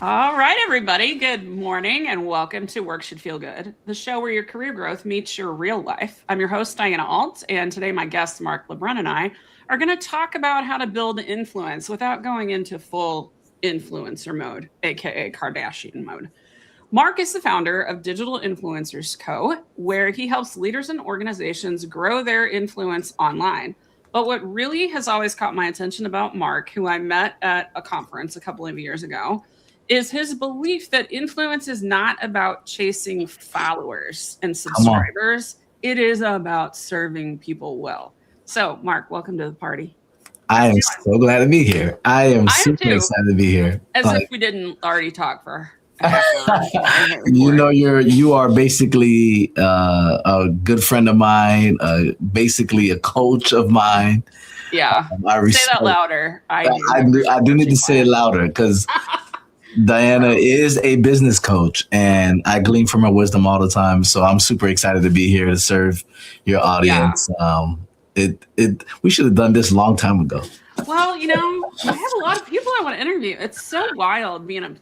All right, everybody. Good morning and welcome to Work Should Feel Good, the show where your career growth meets your real life. I'm your host, Diana Alt, and today my guest, Mark Lebrun, and I are going to talk about how to build influence without going into full influencer mode, aka Kardashian mode. Mark is the founder of Digital Influencers Co., where he helps leaders and organizations grow their influence online. But what really has always caught my attention about Mark, who I met at a conference a couple of years ago, is his belief that influence is not about chasing followers and subscribers. It is about serving people well. So, Mark, welcome to the party. I am so glad to be here. I am super excited to be here. As if we didn't already talk for you are basically a good friend of mine, basically a coach of mine. Yeah. Say that louder. I do need to say it louder because Diana is a business coach and I glean from her wisdom all the time. So I'm super excited to be here to serve your audience. Yeah. We should have done this a long time ago. Well, I have a lot of people I want to interview. It's so wild being a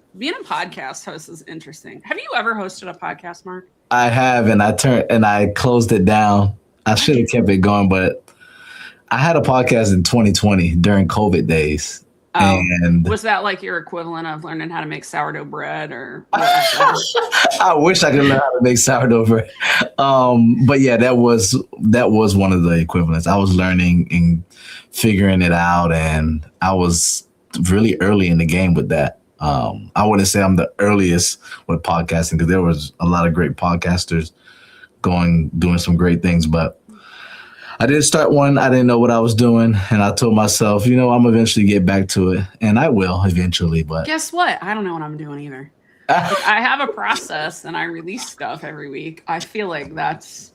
podcast host is interesting. Have you ever hosted a podcast, Mark? I have, and I closed it down. I should have kept it going, but I had a podcast in 2020 during COVID days. Oh, and was that like your equivalent of learning how to make sourdough bread or what was that? I wish I could learn how to make sourdough bread. But yeah, that was one of the equivalents. I was learning and figuring it out, and I was really early in the game with that. I wouldn't say I'm the earliest with podcasting because there was a lot of great podcasters doing some great things, but I did start one. I didn't know what I was doing. And I told myself, I'm eventually get back to it. And I will eventually. But guess what? I don't know what I'm doing either. I have a process and I release stuff every week. I feel like that's,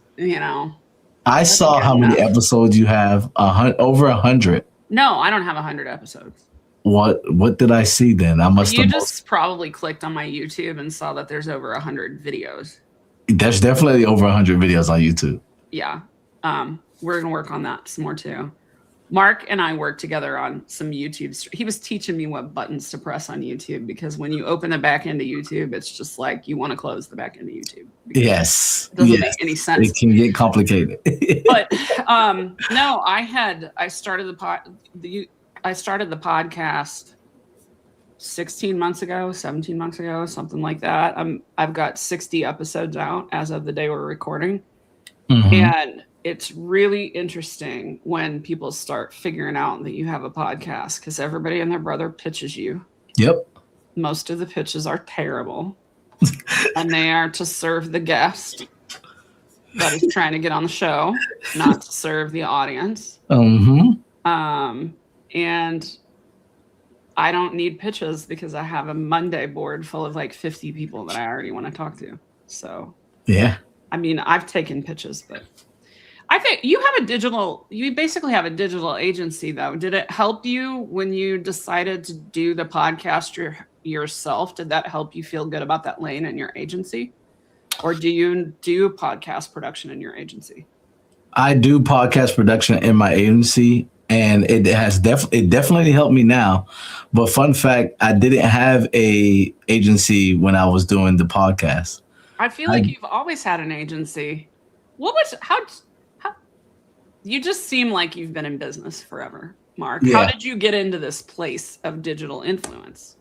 I saw how many episodes you have. Over 100. No, I don't have 100 episodes. What did I see then? You just probably clicked on my YouTube and saw that there's over 100 videos. There's definitely over 100 videos on YouTube. Yeah. We're going to work on that some more too. Mark and I worked together on some YouTube. He was teaching me what buttons to press on YouTube because when you open the back end of YouTube, it's just like you want to close the back end of YouTube. Yes. It doesn't make any sense. It can get complicated. But no, I started the podcast 16 months ago, 17 months ago, something like that. I've got 60 episodes out as of the day we're recording. Mm-hmm. And it's really interesting when people start figuring out that you have a podcast because everybody and their brother pitches you. Yep. Most of the pitches are terrible. And they are to serve the guest that is trying to get on the show, not to serve the audience. Mm-hmm. And I don't need pitches because I have a Monday board full of like 50 people that I already want to talk to. So, yeah. I mean, I've taken pitches, but I think you basically have a digital agency though. Did it help you when you decided to do the podcast yourself? Did that help you feel good about that lane in your agency? Or do you do podcast production in your agency? I do podcast production in my agency and it definitely helped me now. But fun fact, I didn't have a agency when I was doing the podcast. I feel like you've always had an agency. How you just seem like you've been in business forever, Mark. Yeah. How did you get into this place of digital influence?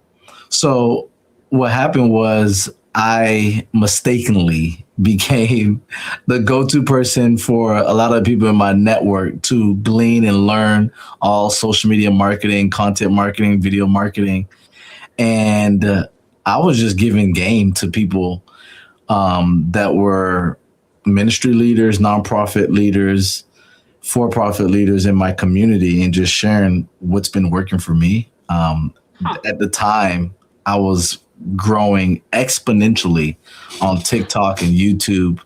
So what happened was I mistakenly became the go-to person for a lot of people in my network to glean and learn all social media marketing, content marketing, video marketing. And I was just giving game to people that were ministry leaders, nonprofit leaders, for-profit leaders in my community and just sharing what's been working for me. At the time, I was growing exponentially on TikTok and YouTube.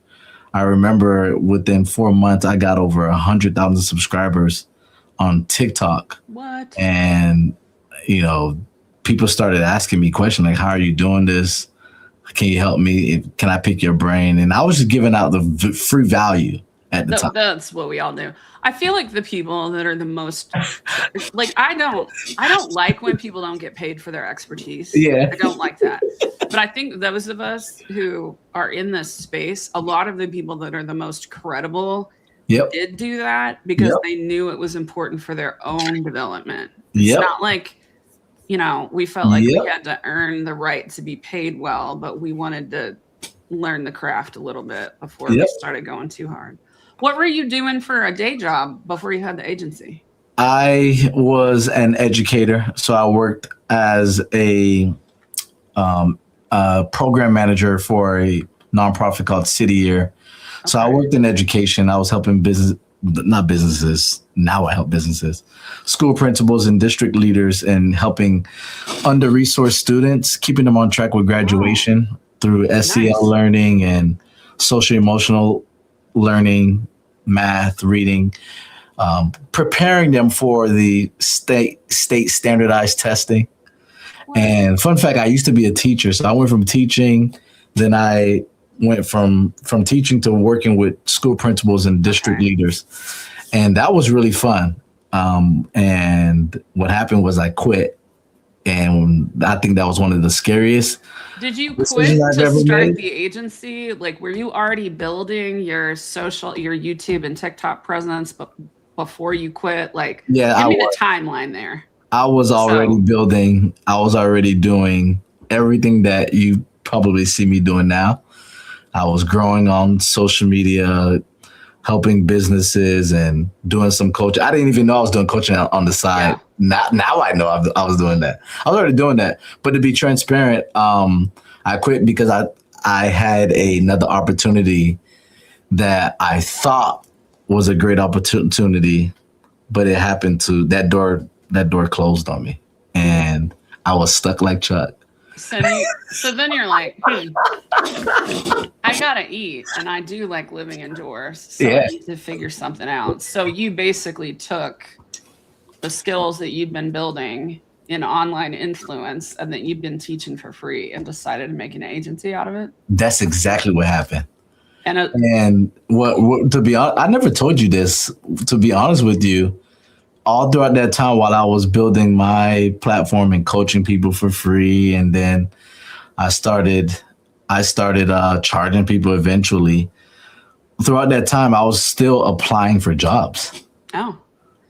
I remember within 4 months, I got over 100,000 subscribers on TikTok. What? And, people started asking me questions like, how are you doing this? Can you help me? Can I pick your brain? And I was just giving out the free value. at the time. That's what we all do. I feel like the people that are the most like I don't like when people don't get paid for their expertise. Yeah. I don't like that. But I think those of us who are in this space, a lot of the people that are the most credible Yep. did do that because Yep. they knew it was important for their own development. It's Yep. not like, we felt like Yep. we had to earn the right to be paid well, but we wanted to learn the craft a little bit before we Yep. started going too hard. What were you doing for a day job before you had the agency? I was an educator, so I worked as a program manager for a nonprofit called City Year. So I Okay. worked in education. I was helping not businesses. Now I help businesses, school principals and district leaders, and helping under-resourced students, keeping them on track with graduation through SEL Nice. learning and social emotional learning, math, reading, preparing them for the state standardized testing. Wow. And fun fact, I used to be a teacher. So I went from teaching, then I went from teaching to working with school principals and district leaders. And that was really fun. And what happened was I quit. And I think that was one of the scariest. Did you decision quit I've to ever start made. the agency? Like, were you already building your YouTube and TikTok presence before you quit? Like, Yeah, give I me was. the timeline there. I was already So- building. I was already doing everything that you probably see me doing now. I was growing on social media, helping businesses and doing some coaching. I didn't even know I was doing coaching on the side. Now I know I was doing that. I was already doing that. But to be transparent, I quit because I had another opportunity that I thought was a great opportunity, but it happened to that door closed on me, and I was stuck like Chuck. So then you're like, I gotta eat, and I do like living indoors, so Yeah. I need to figure something out. So you basically took the skills that you'd been building in online influence and that you've been teaching for free and decided to make an agency out of it. That's exactly what happened. And And what to be honest, I never told you this. To be honest with you, all throughout that time while I was building my platform and coaching people for free, and then I started charging people eventually. Throughout that time, I was still applying for jobs. oh,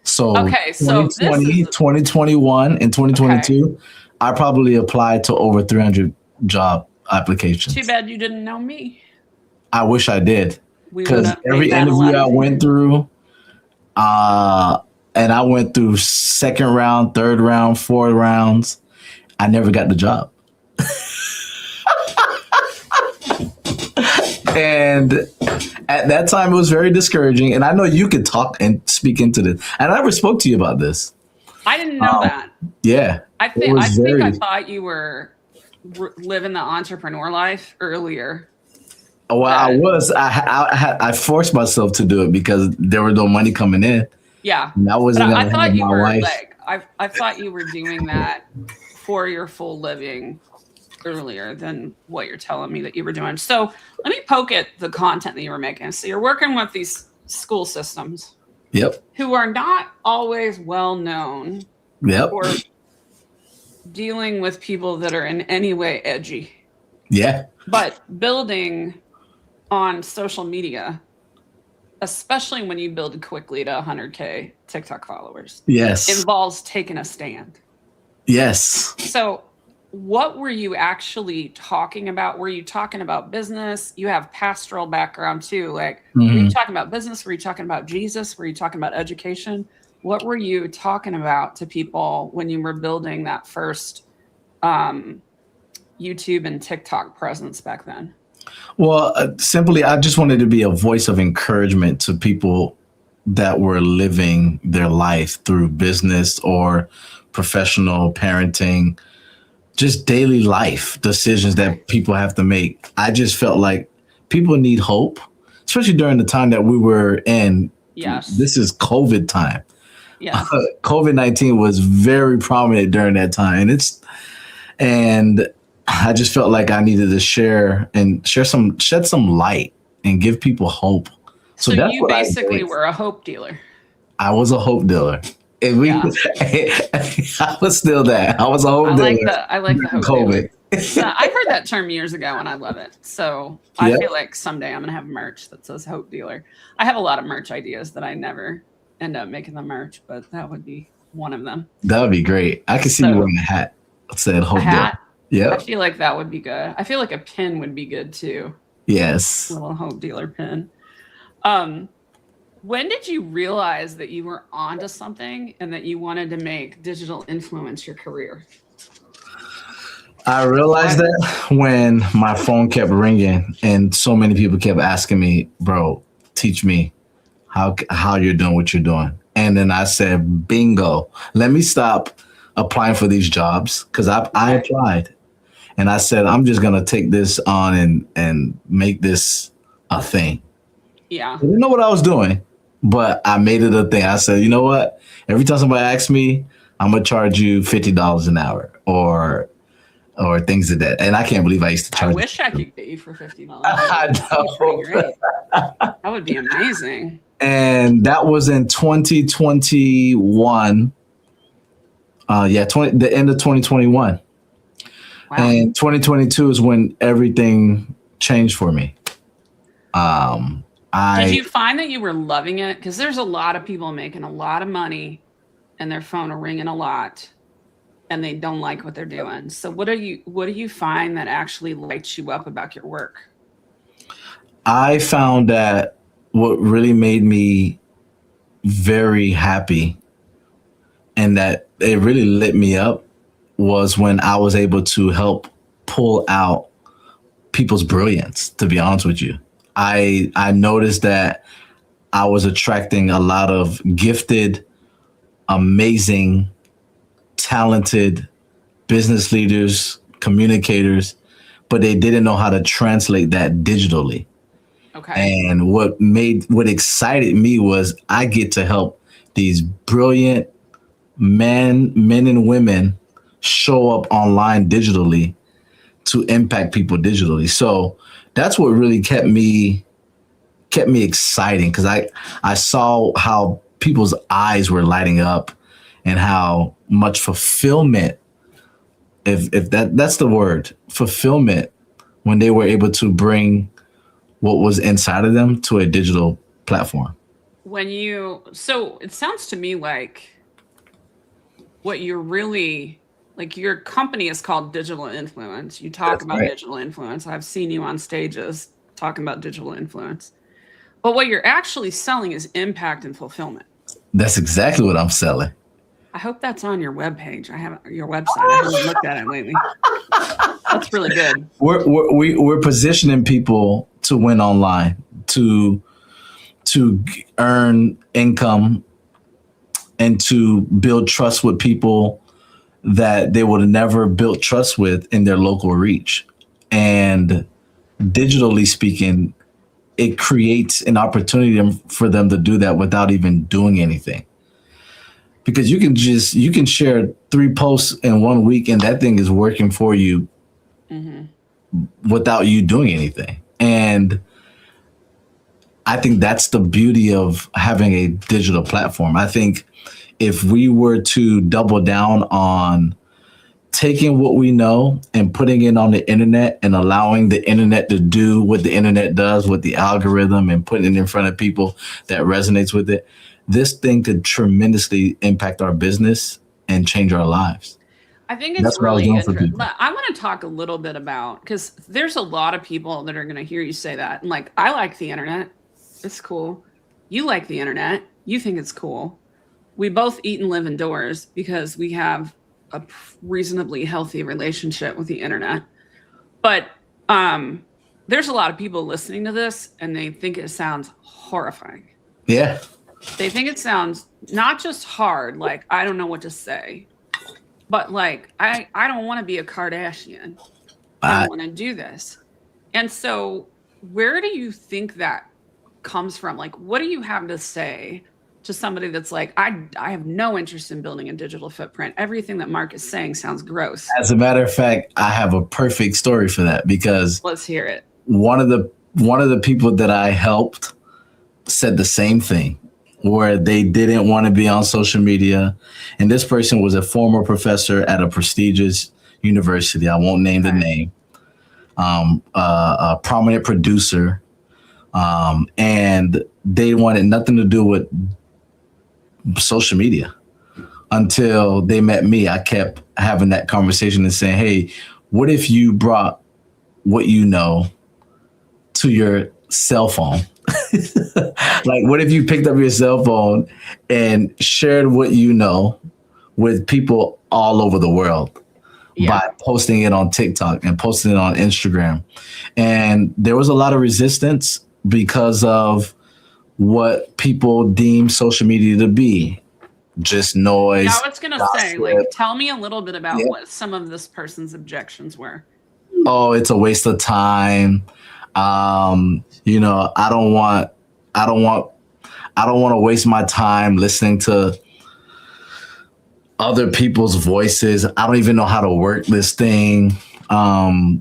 So Okay, so this 2020, is- 2021, and 2022, I probably applied to over 300 job applications. too bad you didn't know me. I wish I did, We because would've every made that a interview lot I went easier. through, and I went through second round, third round, fourth rounds, I never got the job. And at that time, it was very discouraging. And I know you could talk and speak into this. And I never spoke to you about this. I didn't know that. Yeah. I it think was I very- thought you were living the entrepreneur life earlier. Well, I forced myself to do it because there was no money coming in. Yeah. And I But wasn't I going to thought have you my were wife. like I thought you were doing that for your full living earlier than what you're telling me that you were doing. So let me poke at the content that you were making. So you're working with these school systems Yep. who are not always well known Yep. for dealing with people that are in any way edgy, Yeah. but building on social media, especially when you build quickly to 100K TikTok followers, Yes. involves taking a stand. Yes. So what were you actually talking about? Were you talking about business? You have pastoral background too. Like, were you talking about business? Were you talking about Jesus? Were you talking about education? What were you talking about to people when you were building that first YouTube and TikTok presence back then? Well, simply, I just wanted to be a voice of encouragement to people that were living their life through business or professional parenting, just daily life decisions that people have to make. I just felt like people need hope, especially during the time that we were in. Yes. This is COVID time. Yes. COVID-19 was very prominent during that time. And I just felt like I needed to shed some light and give people hope So So that's you what I basically did. were a hope dealer. I was a hope dealer. And we, Yeah. I was still that. I was a hope dealer I like the during hope dealer. COVID. I heard that term years ago and I love it. So I Yeah, feel like someday I'm gonna have merch that says hope dealer. I have a lot of merch ideas that I never end up making the merch, but that would be one of them. that would be great. I could see you So wearing a hat that said a hope dealer. hat, I Yep. feel like that would be good. I feel like a pin would be good too. Yes. Little hope dealer pin. Um, when did you realize that you were onto something and that you wanted to make digital influence your career? I realized What? that when my phone kept ringing and so many people kept asking me, bro, teach me how you're doing what you're doing. And then I said, bingo, let me stop applying for these jobs because I Okay. applied and I said, I'm just going to take this on and make this a thing. Yeah. I didn't know what I was doing, but I made it a thing. I said, you know what? Every time somebody asks me, I'm going to charge you $50 an hour or things of that. And I can't believe I used to I charge. wish I could get you for $50. I That'd be pretty know. great. That would be amazing. And that was in 2021. The end of 2021. Wow. And 2022 is when everything changed for me. Did you find that you were loving it? Because there's a lot of people making a lot of money and their phone are ringing a lot and they don't like what they're doing. So what do you find that actually lights you up about your work? I found that what really made me very happy and that it really lit me up was when I was able to help pull out people's brilliance, to be honest with you. I noticed that I was attracting a lot of gifted, amazing, talented business leaders, communicators, but they didn't know how to translate that digitally. Okay. And what excited me was I get to help these brilliant men and women show up online digitally to impact people digitally. So that's what really kept me exciting because I saw how people's eyes were lighting up and how much fulfillment, if that's the word, fulfillment, when they were able to bring what was inside of them to a digital platform. So it sounds to me like what you're really like your company is called Digital Influence. You talk That's about right. digital influence. I've seen you on stages talking about digital influence. But what you're actually selling is impact and fulfillment. That's exactly what I'm selling. I hope that's on your webpage. I haven't your website. I haven't looked at it lately. That's really good. We're positioning people to win online, to earn income, and to build trust with people that they would have never built trust with in their local reach. And digitally speaking, it creates an opportunity for them to do that without even doing anything. Because you can share 3 posts in 1 week and that thing is working for you without you doing anything. And I think that's the beauty of having a digital platform. I think if we were to double down on taking what we know and putting it on the internet and allowing the internet to do what the internet does with the algorithm and putting it in front of people that resonates with it, this thing could tremendously impact our business and change our lives. I think it's That's what I was really doing for interesting. people. I want to talk a little bit about because there's a lot of people that are going to hear you say that. And like, I like the internet. It's cool. You like the internet. You think it's cool. We both eat and live indoors because we have a reasonably healthy relationship with the internet. But there's a lot of people listening to this and they think it sounds horrifying. Yeah. They think it sounds not just hard, like I don't know what to say, but like I don't want to be a Kardashian. I don't want to do this. And so where do you think that comes from? Like, what do you have to say to somebody that's like, I have no interest in building a digital footprint. Everything that Mark is saying sounds gross. As a matter of fact, I have a perfect story for that because Let's hear it. one of the people that I helped said the same thing, where they didn't want to be on social media. And this person was a former professor at a prestigious university. I won't name the name. A prominent producer. And they wanted nothing to do with social media until they met me. I kept having that conversation and saying, hey, what if you brought what you know to your cell phone? Like, what if you picked up your cell phone and shared what you know with people all over the world by posting it on TikTok and posting it on Instagram? And there was a lot of resistance because of what people deem social media to be. Just noise. Yeah, I was gonna say, like, tell me a little bit about what some of this person's objections were. Oh, it's a waste of time. You know, I don't want to waste my time listening to other people's voices. I don't even know how to work this thing. You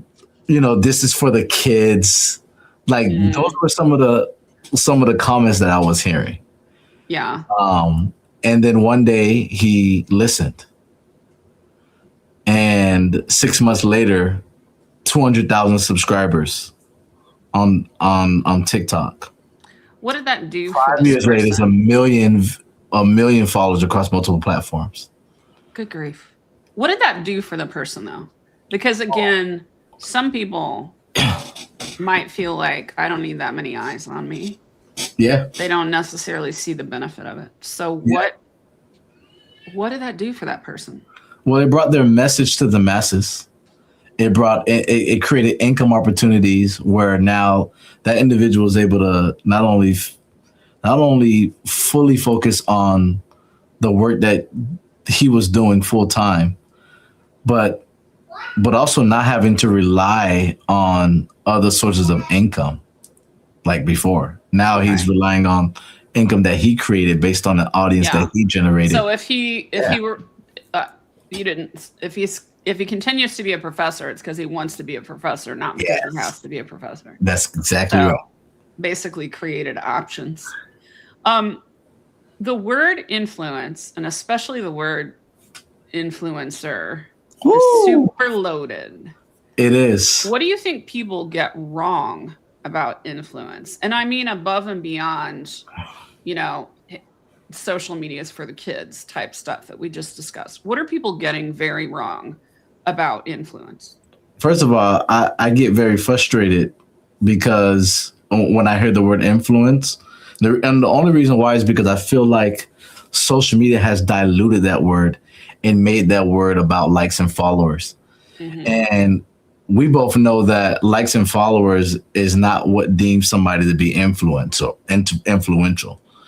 know, this is for the kids. Like, those were some of the comments that I was hearing. Yeah. And then one day he listened, and 6 months later, 200,000 subscribers on TikTok. What did that do? 5 years later, it's a million followers across multiple platforms. Good grief! What did that do for the person, though? Because again, some people might feel like, I don't need that many eyes on me. Yeah. They don't necessarily see the benefit of it. So what did that do for that person? Well, it brought their message to the masses. It created income opportunities where now that individual is able to not only fully focus on the work that he was doing full time, but also not having to rely on other sources of income like before. Now he's relying on income that he created based on the audience that he generated. So if he continues to be a professor, it's because he wants to be a professor, not because he has to be a professor. That's exactly right. Basically created options. The word influence, and especially the word influencer, is super loaded. It is. What do you think people get wrong about influence? And I mean above and beyond, you know, social media is for the kids type stuff that we just discussed. What are people getting very wrong about influence? First of all, I get very frustrated because when I hear the word influence, and the only reason why is because I feel like social media has diluted that word and made that word about likes and followers. And we both know that likes and followers is not what deems somebody to be influential.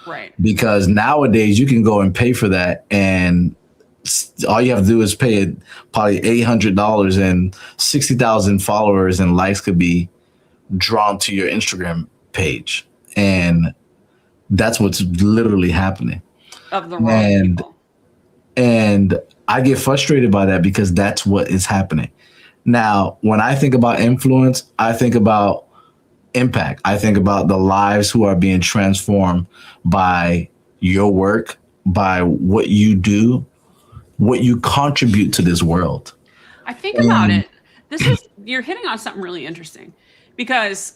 Right. Because nowadays you can go and pay for that, and all you have to do is pay probably $800, and 60,000 followers and likes could be drawn to your Instagram page. And that's what's literally happening. Of the wrong people. And I get frustrated by that because that's what is happening. Now, when I think about influence, I think about impact. I think about the lives who are being transformed by your work, by what you do, what you contribute to this world. I think about it. You're hitting on something really interesting, because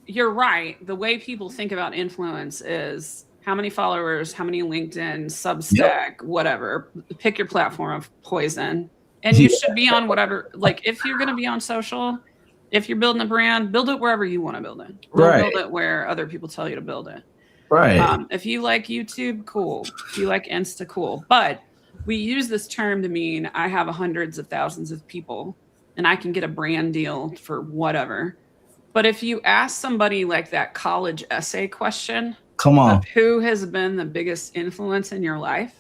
you're right. The way people think about influence is how many followers, how many LinkedIn, Substack, whatever. Pick your platform of poison. And you should be on whatever, like if you're going to be on social, if you're building a brand, build it wherever you want to build it. Don't build it where other people tell you to build it. Right. If you like YouTube, cool. If you like Insta, cool. But we use this term to mean I have hundreds of thousands of people and I can get a brand deal for whatever. But if you ask somebody like that college essay question, come on, who has been the biggest influence in your life?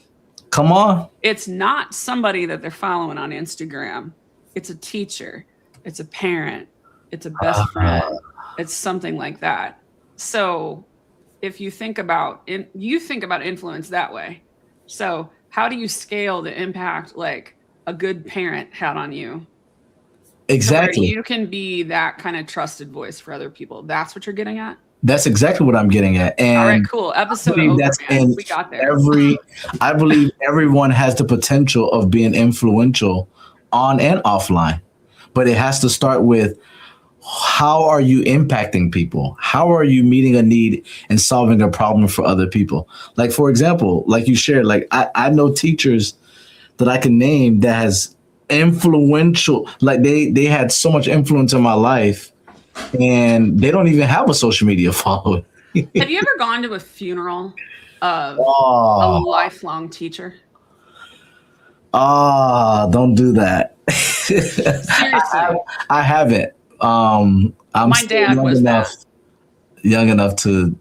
Come on. It's not somebody that they're following on Instagram. It's a teacher. It's a parent. It's a best friend. It's something like that. So if you think about influence that way. So how do you scale the impact like a good parent had on you? Exactly. So you can be that kind of trusted voice for other people. That's what you're getting at? That's exactly what I'm getting at. And all right, cool. Episode over, that's man. in We got there. I believe everyone has the potential of being influential on and offline, but it has to start with, how are you impacting people? How are you meeting a need and solving a problem for other people? Like, for example, like you shared, like I know teachers that I can name that has influential, like they had so much influence in my life, and they don't even have a social media following. Have you ever gone to a funeral of a Oh, lifelong teacher? don't do that. Seriously. I haven't. I'm My still dad was young enough to,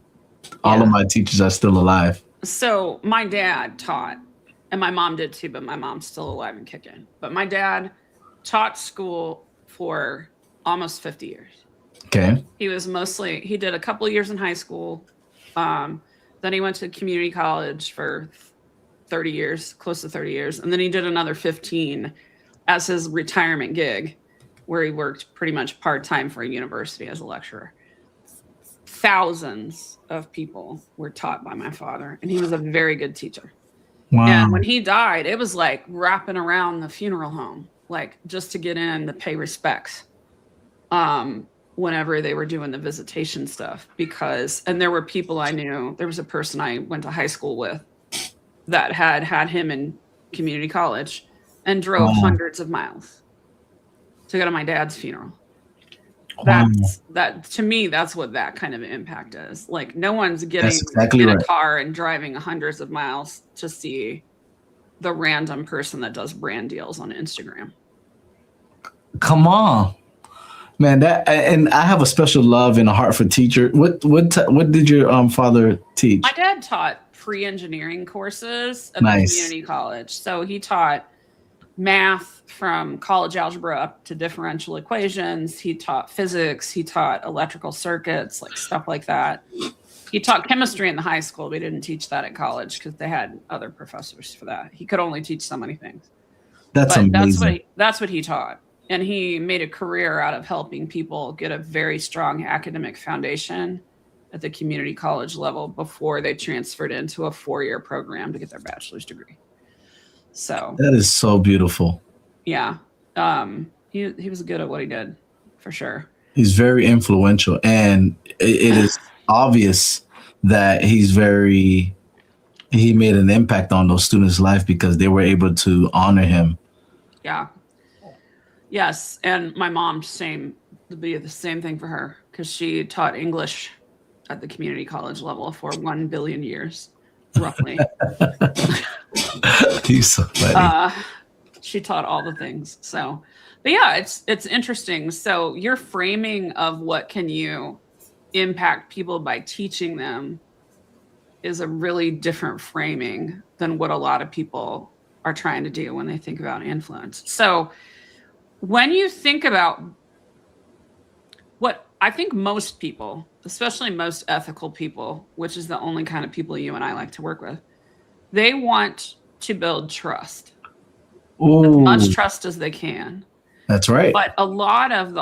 all Yeah. of my teachers are still alive. So my dad taught, and my mom did too, but my mom's still alive and kicking. But my dad taught school for almost 50 years. Okay. He did a couple of years in high school. Then he went to community college for 30 years, close to 30 years. And then he did another 15 as his retirement gig, where he worked pretty much part-time for a university as a lecturer. Thousands of people were taught by my father, and he was a very good teacher. Wow. And when he died, it was like wrapping around the funeral home, like just to get in to pay respects. Whenever they were doing the visitation stuff, and there were people I knew, there was a person I went to high school with that had him in community college and drove hundreds of miles to go to my dad's funeral. That to me, that's what that kind of impact is. Like, no one's getting in a car and driving hundreds of miles to see the random person that does brand deals on Instagram. Come on, man. And I have a special love and a heart for teacher. What did your father teach? My dad taught pre-engineering courses at the community college. So he taught math from college algebra up to differential equations. He taught physics. He taught electrical circuits, like stuff like that. He taught chemistry in the high school. We didn't teach that at college because they had other professors for that. He could only teach so many things. That's amazing. That's what he taught. And he made a career out of helping people get a very strong academic foundation at the community college level before they transferred into a 4-year program to get their bachelor's degree. So that is so beautiful. Yeah. He was good at what he did, for sure. He's very influential, and it is obvious that he made an impact on those students' life because they were able to honor him. Yeah. Yes. And my mom, would be the same thing for her, because she taught English at the community college level for 1 billion years, roughly. He's so funny. She taught all the things. So, but yeah, it's interesting. So your framing of what can you impact people by teaching them is a really different framing than what a lot of people are trying to do when they think about influence. So when you think about what I think most people, especially most ethical people, which is the only kind of people you and I like to work with, they want to build trust. As much trust as they can. That's right. But a lot of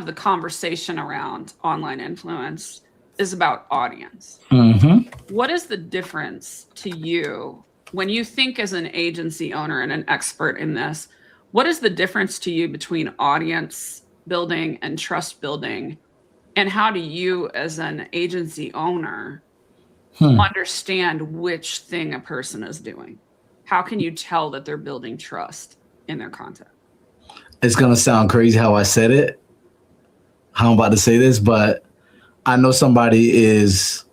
the conversation around online influence is about audience. Mm-hmm. What is the difference to you when you think as an agency owner and an expert in this? What is the difference to you between audience building and trust building? And how do you, as an agency owner, understand which thing a person is doing? How can you tell that they're building trust in their content? It's going to sound crazy how I said it, how I'm about to say this, but I know somebody is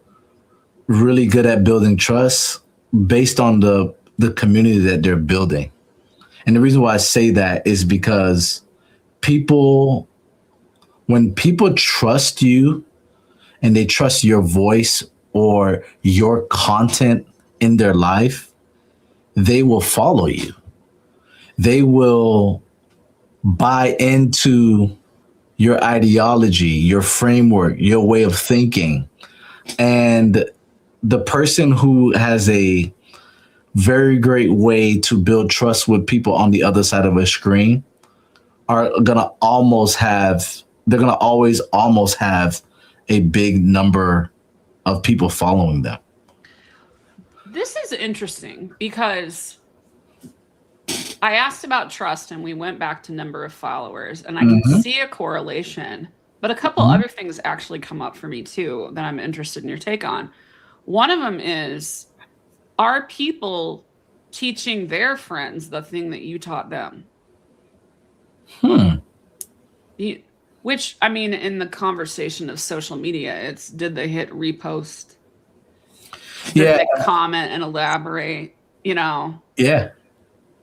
really good at building trust based on the community that they're building. And the reason why I say that is because when people trust you and they trust your voice or your content in their life, they will follow you. They will buy into your ideology, your framework, your way of thinking. And the person who has a very great way to build trust with people on the other side of a screen are going to almost have they're going to always almost have a big number of people following them. This is interesting because I asked about trust and we went back to number of followers, and I can see a correlation, but a couple other things actually come up for me too that I'm interested in your take on. One of them is, are people teaching their friends the thing that you taught them? Which, I mean, in the conversation of social media, it's, did they hit repost? Did they comment and elaborate? You know? Yeah.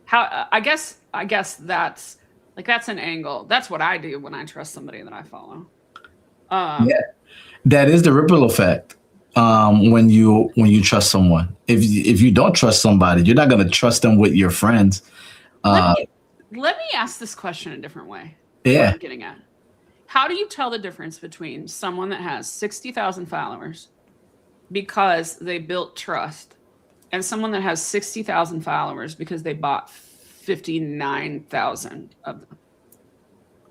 How, I guess that's like, that's an angle. That's what I do when I trust somebody that I follow. Yeah, that is the ripple effect. When you trust someone, if you don't trust somebody, you're not going to trust them with your friends. Let me ask this question a different way. Yeah. What I'm getting at. How do you tell the difference between someone that has 60,000 followers because they built trust and someone that has 60,000 followers because they bought 59,000 of them?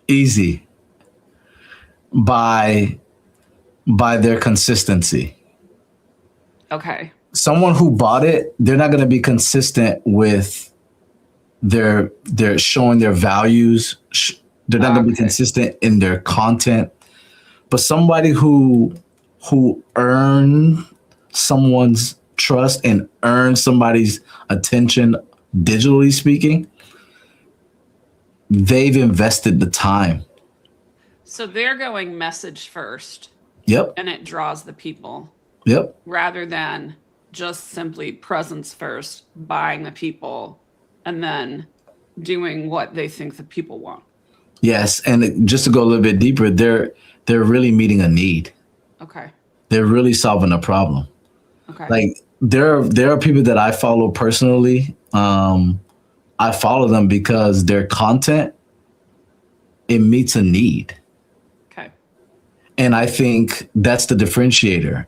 Easy. By their consistency. Okay. Someone who bought it, they're not going to be consistent with their showing their values. They're not going to be consistent in their content. But somebody who earned someone's trust and earned somebody's attention, digitally speaking, they've invested the time. So they're going message first. Yep. And it draws the people. Yep. Rather than just simply presence first, buying the people, and then doing what they think the people want. Yes, and just to go a little bit deeper, they're really meeting a need. Okay. They're really solving a problem. Okay. Like there are people that I follow personally. I follow them because their content, it meets a need. Okay. And I think that's the differentiator.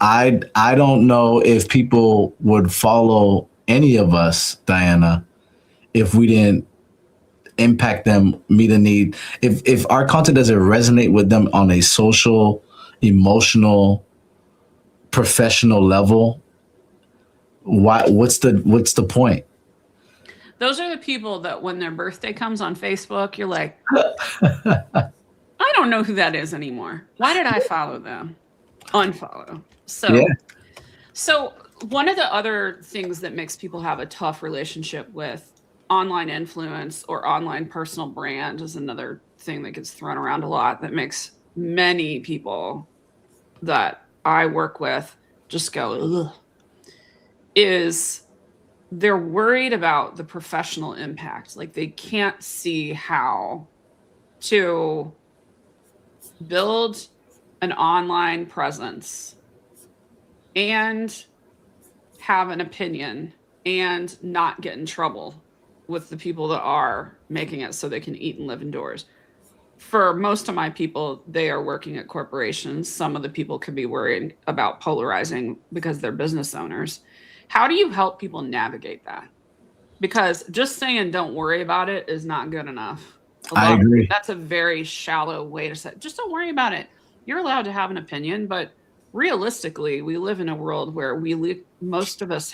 I don't know if people would follow any of us, Diana, if we didn't impact them, meet a need. If our content doesn't resonate with them on a social, emotional, professional level, what's the point? Those are the people that when their birthday comes on Facebook, you're like, I don't know who that is anymore. Why did I follow them? Unfollow. So one of the other things that makes people have a tough relationship with online influence or online personal brand is another thing that gets thrown around a lot that makes many people that I work with just go, ugh, is they're worried about the professional impact. Like they can't see how to build an online presence and have an opinion and not get in trouble with the people that are making it so they can eat and live indoors. For most of my people, they are working at corporations. Some of the people could be worried about polarizing because they're business owners. How do you help people navigate that? Because just saying don't worry about it is not good enough. I agree. That's a very shallow way to say, just don't worry about it. You're allowed to have an opinion, but realistically, we live in a world where most of us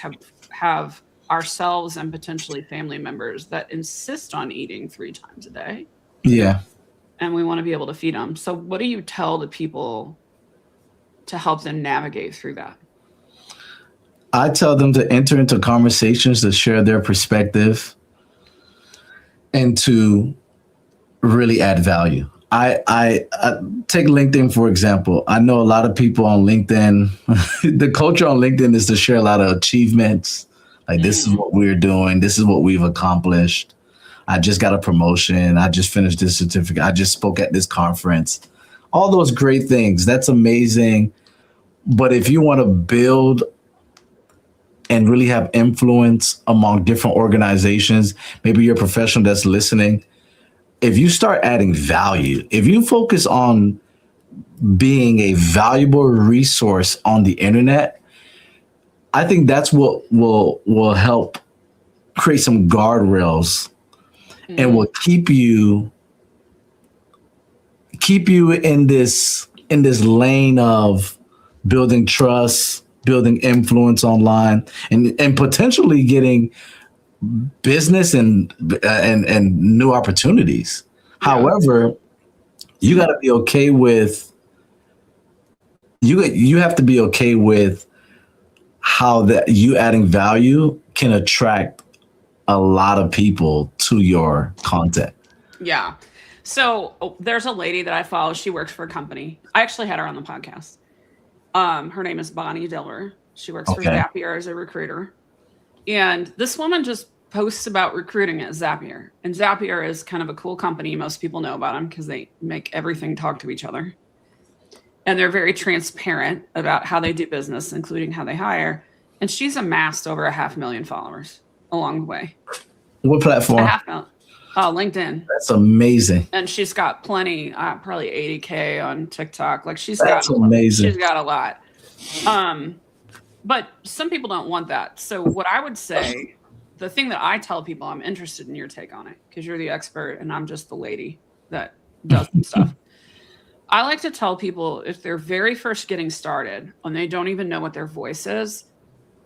have ourselves and potentially family members that insist on eating 3 times a day. Yeah. And we want to be able to feed them. So what do you tell the people to help them navigate through that? I tell them to enter into conversations to share their perspective and to really add value. I take LinkedIn, for example. I know a lot of people on LinkedIn, the culture on LinkedIn is to share a lot of achievements. Like this is what we're doing. This is what we've accomplished. I just got a promotion. I just finished this certificate. I just spoke at this conference. All those great things. That's amazing. But if you want to build and really have influence among different organizations, maybe you're a professional that's listening. If you start adding value, if you focus on being a valuable resource on the internet, I think that's what will help create some guardrails and will keep you keep you in this lane of building trust, building influence online, and potentially getting business and new opportunities. Yeah. However, you got to be okay with you have to be okay with how that you adding value can attract a lot of people to your content. Yeah. So there's a lady that I follow. She works for a company. I actually had her on the podcast. Her name is Bonnie Diller. She works for Okay. Zapier as a recruiter. And this woman just posts about recruiting at Zapier. And Zapier is kind of a cool company. Most people know about them because they make everything talk to each other. And they're very transparent about how they do business, including how they hire. And she's amassed over 500,000 followers along the way. What platform? LinkedIn. That's amazing. And she's got plenty, probably 80K on TikTok. Like That's amazing. She's got a lot. But some people don't want that. So what I would say, the thing that I tell people, I'm interested in your take on it because you're the expert and I'm just the lady that does some stuff. I like to tell people if they're very first getting started and they don't even know what their voice is,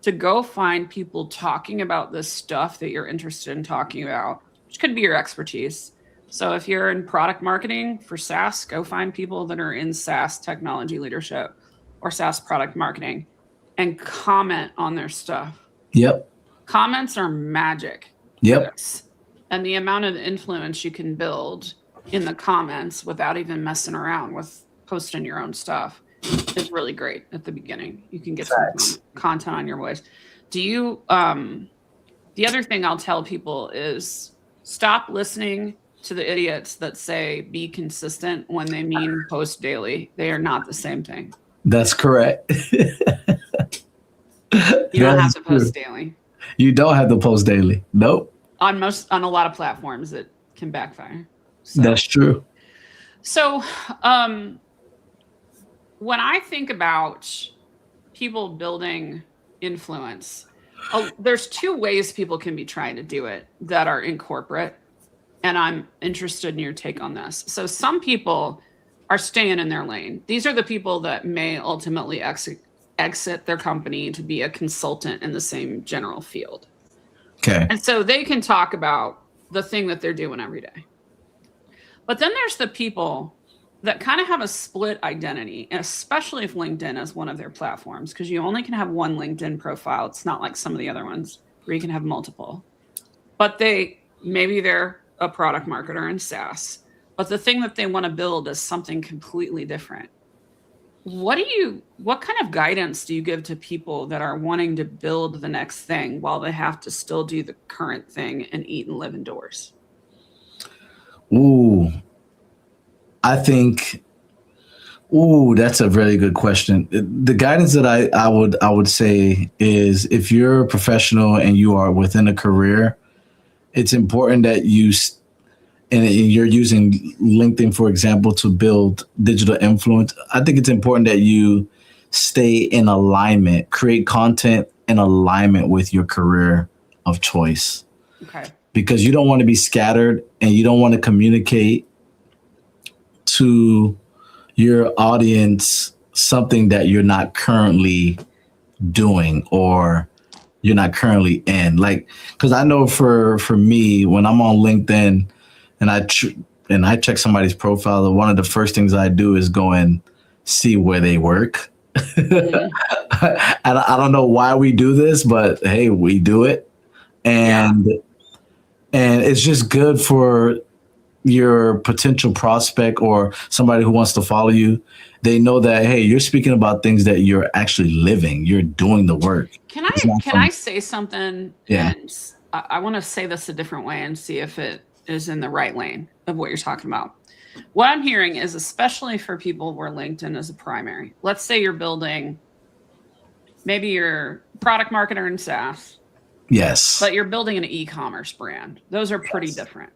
to go find people talking about this stuff that you're interested in talking about, which could be your expertise. So if you're in product marketing for SaaS, go find people that are in SaaS technology leadership or SaaS product marketing and comment on their stuff. Yep. Comments are magic. Yep. And the amount of influence you can build in the comments without even messing around with posting your own stuff is really great at the beginning. You can get some content on your voice. Do you, the other thing I'll tell people is stop listening to the idiots that say be consistent when they mean post daily. They are not the same thing. That's correct. You don't have to post daily. You don't have to post daily. Nope. On a lot of platforms, it can backfire. So. That's true. So, when I think about people building influence, there's two ways people can be trying to do it that are in corporate. And I'm interested in your take on this. So some people are staying in their lane. These are the people that may ultimately exit their company to be a consultant in the same general field. Okay. And so they can talk about the thing that they're doing every day. But then there's the people that kind of have a split identity, especially if LinkedIn is one of their platforms, because you only can have one LinkedIn profile. It's not like some of the other ones where you can have multiple. But maybe they're a product marketer in SaaS, but the thing that they want to build is something completely different. What kind of guidance do you give to people that are wanting to build the next thing while they have to still do the current thing and eat and live indoors? Ooh, that's a very good question. The guidance that I would say is if you're a professional and you are within a career, it's important that and you're using LinkedIn, for example, to build digital influence. I think it's important that you stay in alignment, create content in alignment with your career of choice. Okay. Because you don't want to be scattered and you don't want to communicate to your audience something that you're not currently doing or you're not currently in. Like, because I know for me, when I'm on LinkedIn and I check somebody's profile, one of the first things I do is go and see where they work. Mm-hmm. And I don't know why we do this, but hey, we do it. And it's just good for your potential prospect or somebody who wants to follow you. They know that, hey, you're speaking about things that you're actually living. You're doing the work. Can I say something? Yeah. And I want to say this a different way and see if it is in the right lane of what you're talking about. What I'm hearing is, especially for people where LinkedIn is a primary, let's say you're building, maybe you're a product marketer in SaaS. Yes. But you're building an e-commerce brand. Those are pretty different.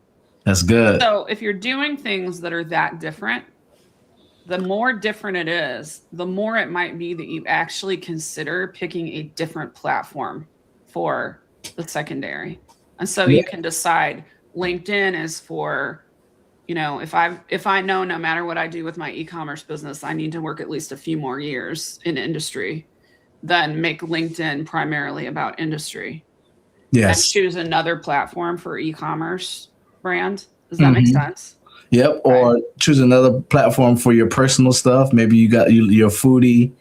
That's good. So if you're doing things that are that different, the more different it is, the more it might be that you actually consider picking a different platform for the secondary. And so you can decide LinkedIn is for, if I know no matter what I do with my e-commerce business, I need to work at least a few more years in industry, then make LinkedIn primarily about industry and Yes. choose another platform for e-commerce brand. Does that make Mhm. sense? Yep. Okay. Or choose another platform for your personal stuff. Maybe you're a foodie,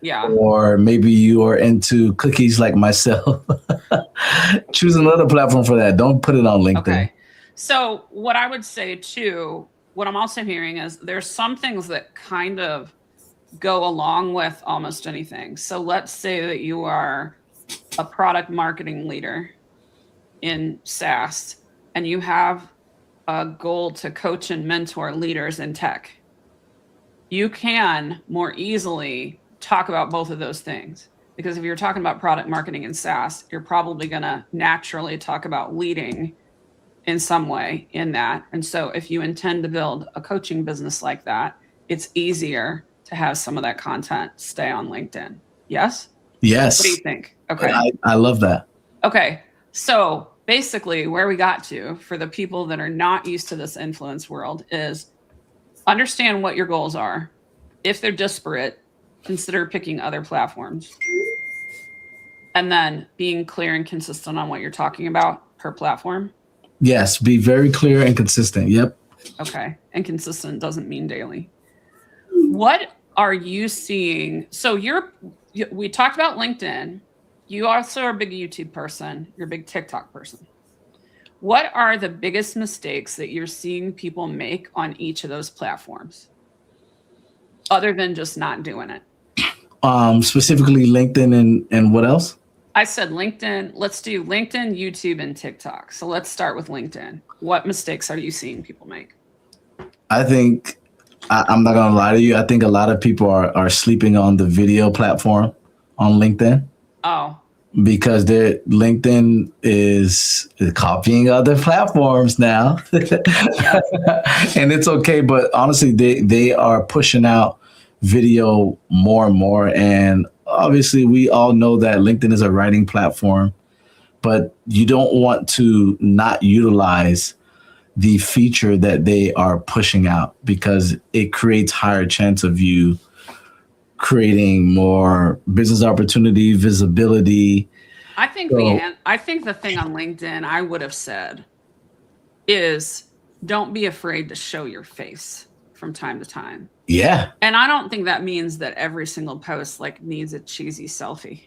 Yeah. or maybe you are into cookies like myself. Choose another platform for that. Don't put it on LinkedIn. Okay. So what I would say too, what I'm also hearing is there's some things that kind of go along with almost anything. So let's say that you are a product marketing leader in SaaS and you have a goal to coach and mentor leaders in tech. You can more easily talk about both of those things. Because if you're talking about product marketing in SaaS, you're probably going to naturally talk about leading in some way in that. And so if you intend to build a coaching business like that, it's easier to have some of that content stay on LinkedIn. Yes? Yes. What do you think? Okay. I love that. Okay. So basically, where we got to for the people that are not used to this influence world is understand what your goals are. If they're disparate, consider picking other platforms. And then being clear and consistent on what you're talking about per platform. Yes. Be very clear and consistent. Yep. Okay. And consistent doesn't mean daily. What are you seeing? So we talked about LinkedIn. You also are a big YouTube person. You're a big TikTok person. What are the biggest mistakes that you're seeing people make on each of those platforms? Other than just not doing it. Specifically LinkedIn and what else? I said LinkedIn. Let's do LinkedIn, YouTube, and TikTok. So let's start with LinkedIn. What mistakes are you seeing people make? I think I'm not gonna lie to you. I think a lot of people are sleeping on the video platform on LinkedIn. Oh. Because LinkedIn is copying other platforms now. And it's okay, but honestly, they are pushing out video more and more. And obviously, we all know that LinkedIn is a writing platform, but you don't want to not utilize the feature that they are pushing out because it creates higher chance of you creating more business opportunity, visibility. I think the thing on LinkedIn I would have said is don't be afraid to show your face from time to time. Yeah. And I don't think that means that every single post like needs a cheesy selfie.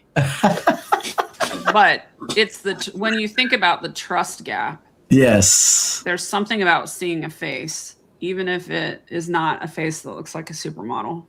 But it's when you think about the trust gap. Yes. There's something about seeing a face, even if it is not a face that looks like a supermodel.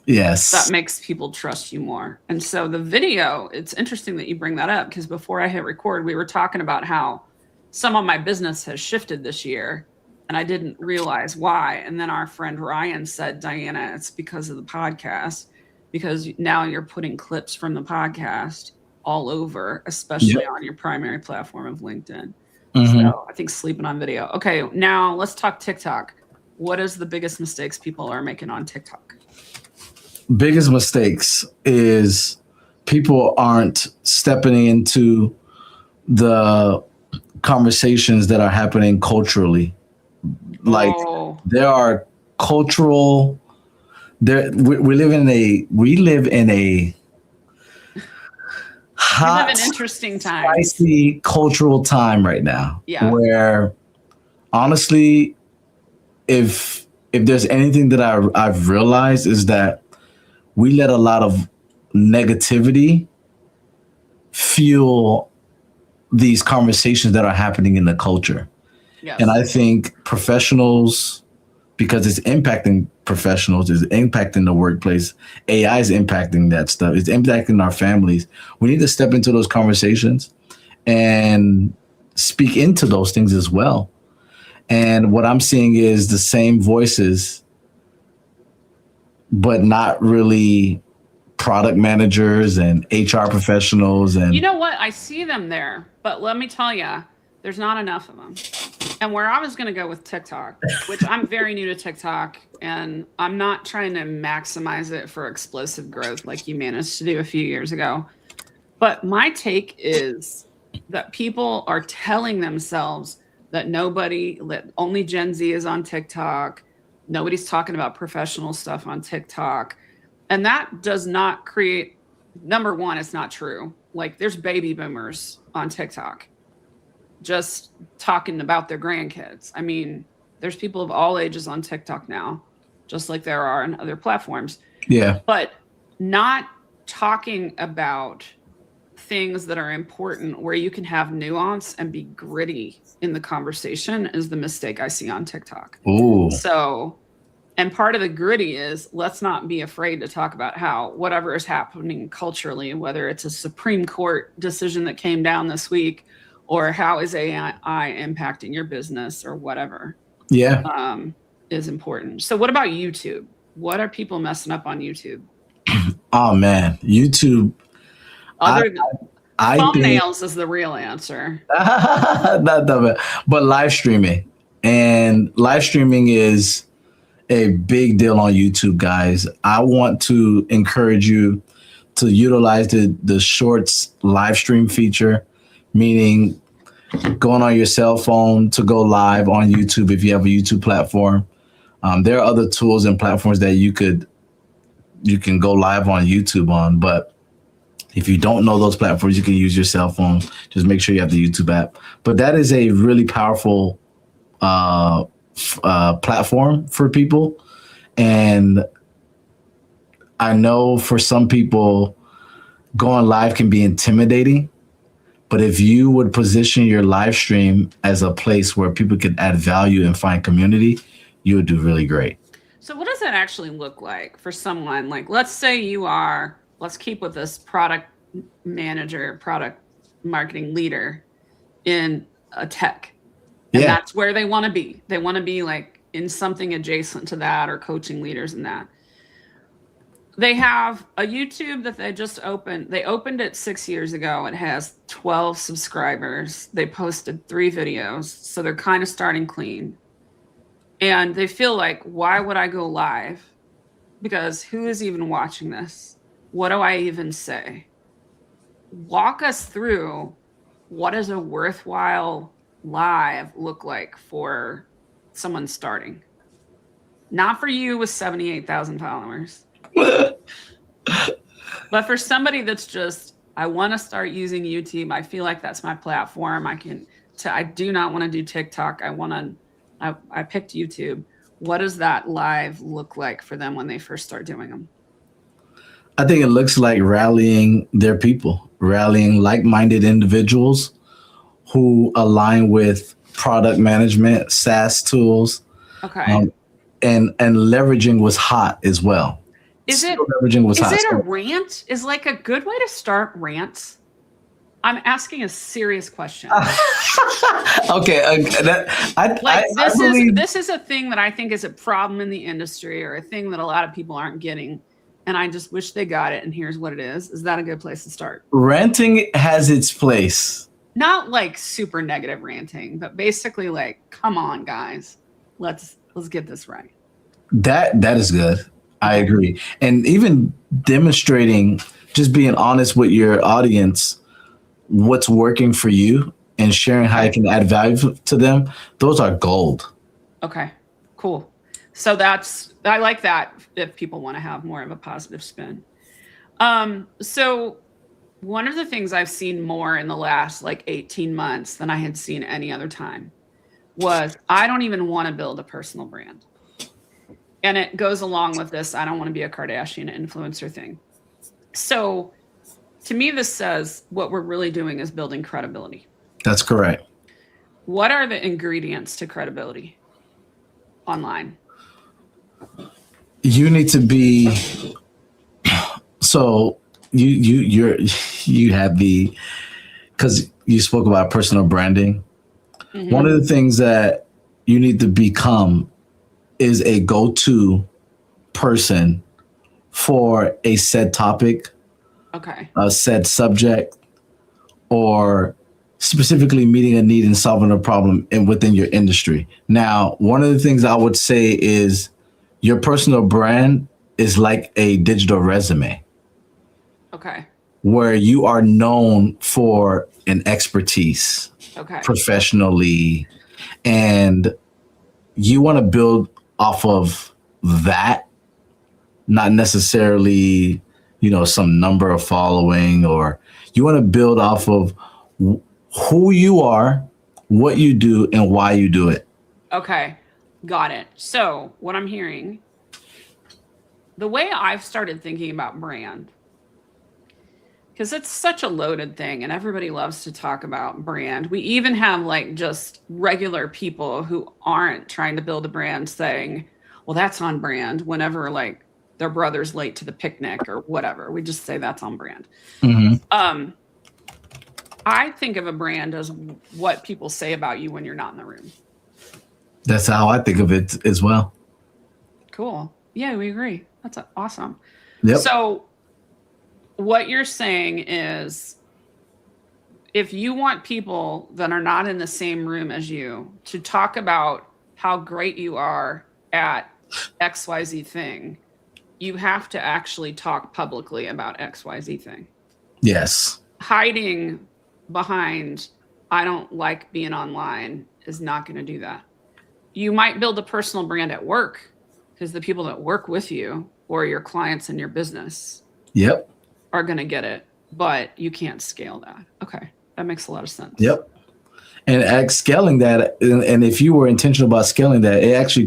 Yes. That makes people trust you more. And so the video, it's interesting that you bring that up because before I hit record, we were talking about how some of my business has shifted this year and I didn't realize why. And then our friend Ryan said, Diana, it's because of the podcast, because now you're putting clips from the podcast all over, especially on your primary platform of LinkedIn. Mm-hmm. So I think sleeping on video. Okay, now let's talk TikTok. What is the biggest mistakes people are making on TikTok? Biggest mistakes is people aren't stepping into the conversations that are happening culturally. Like there are cultural we live in a hot, we live in interesting times. Spicy cultural time right now. Yeah. Where honestly, if there's anything that I've realized is that we let a lot of negativity fuel these conversations that are happening in the culture. Yes. And I think professionals, because it's impacting professionals, it's impacting the workplace, AI is impacting that stuff, it's impacting our families. We need to step into those conversations and speak into those things as well. And what I'm seeing is the same voices, but not really product managers and HR professionals. And you know what? I see them there, but let me tell you, there's not enough of them. And where I was going to go with TikTok, which I'm very new to TikTok, and I'm not trying to maximize it for explosive growth like you managed to do a few years ago. But my take is that people are telling themselves, that only Gen Z is on TikTok. Nobody's talking about professional stuff on TikTok. And that does not create, number one, it's not true. Like there's baby boomers on TikTok just talking about their grandkids. I mean, there's people of all ages on TikTok now, just like there are on other platforms. Yeah. But not talking about things that are important where you can have nuance and be gritty in the conversation is the mistake I see on TikTok. Ooh. So, and part of the gritty is let's not be afraid to talk about how whatever is happening culturally, whether it's a Supreme Court decision that came down this week or how is AI impacting your business or whatever. Yeah. Is important. So what about YouTube? What are people messing up on YouTube? Oh man, YouTube. Other than thumbnails is the real answer. Not that bad. But live streaming. And live streaming is a big deal on YouTube, guys. I want to encourage you to utilize the shorts live stream feature, meaning going on your cell phone to go live on YouTube if you have a YouTube platform. There are other tools and platforms that you can go live on YouTube on, but if you don't know those platforms, you can use your cell phone. Just make sure you have the YouTube app. But that is a really powerful platform for people. And I know for some people, going live can be intimidating. But if you would position your live stream as a place where people can add value and find community, you would do really great. So what does that actually look like for someone? Like, let's say let's keep with this product manager, product marketing leader in a tech. And that's where they want to be. They want to be like in something adjacent to that or coaching leaders in that. They have a YouTube that they just opened. They opened it 6 years ago. It has 12 subscribers. They posted 3 videos. So they're kind of starting clean. And they feel like, why would I go live? Because who is even watching this? What do I even say? Walk us through what does a worthwhile live look like for someone starting? Not for you with 78,000 followers. But for somebody that's just, I want to start using YouTube. I feel like that's my platform. I do not want to do TikTok. I picked YouTube. What does that live look like for them when they first start doing them? I think it looks like rallying their people, rallying like-minded individuals who align with product management, SaaS tools, and leveraging what's hot as well. Is it a rant? Is like a good way to start rants? I'm asking a serious question. Okay, this is a thing that I think is a problem in the industry, or a thing that a lot of people aren't getting, and I just wish they got it. And here's what it is. Is that a good place to start? Ranting has its place. Not like super negative ranting, but basically like, come on, guys, let's get this right. That is good. I agree. And even demonstrating, just being honest with your audience, what's working for you and sharing how you can add value to them, those are gold. Okay, cool. So I like that if people want to have more of a positive spin. So one of the things I've seen more in the last like 18 months than I had seen any other time was I don't even want to build a personal brand. And it goes along with this, I don't want to be a Kardashian influencer thing. So to me, this says what we're really doing is building credibility. That's correct. What are the ingredients to credibility online? You need to be, so you have the, because you spoke about personal branding. Mm-hmm. One of the things that you need to become is a go-to person for a said topic, a said subject, or specifically meeting a need and solving a problem within your industry. Now, one of the things I would say is your personal brand is like a digital resume. Okay. Where you are known for an expertise, professionally, And you want to build off of that, not necessarily, some number of following, or you want to build off of who you are, what you do, and why you do it. Okay, got it. So what I'm hearing, the way I've started thinking about brand, because it's such a loaded thing and everybody loves to talk about brand. We even have like just regular people who aren't trying to build a brand saying, well, that's on brand whenever like their brother's late to the picnic or whatever. We just say that's on brand. Mm-hmm. I think of a brand as what people say about you when you're not in the room. That's how I think of it as well. Cool. Yeah, we agree. That's awesome. Yep. So what you're saying is if you want people that are not in the same room as you to talk about how great you are at XYZ thing, you have to actually talk publicly about XYZ thing. Yes. Hiding behind, I don't like being online is not going to do that. You might build a personal brand at work because the people that work with you or your clients in your business Yep. are going to get it, but you can't scale that. Okay. That makes a lot of sense. Yep. And scaling that, and if you were intentional about scaling that, it actually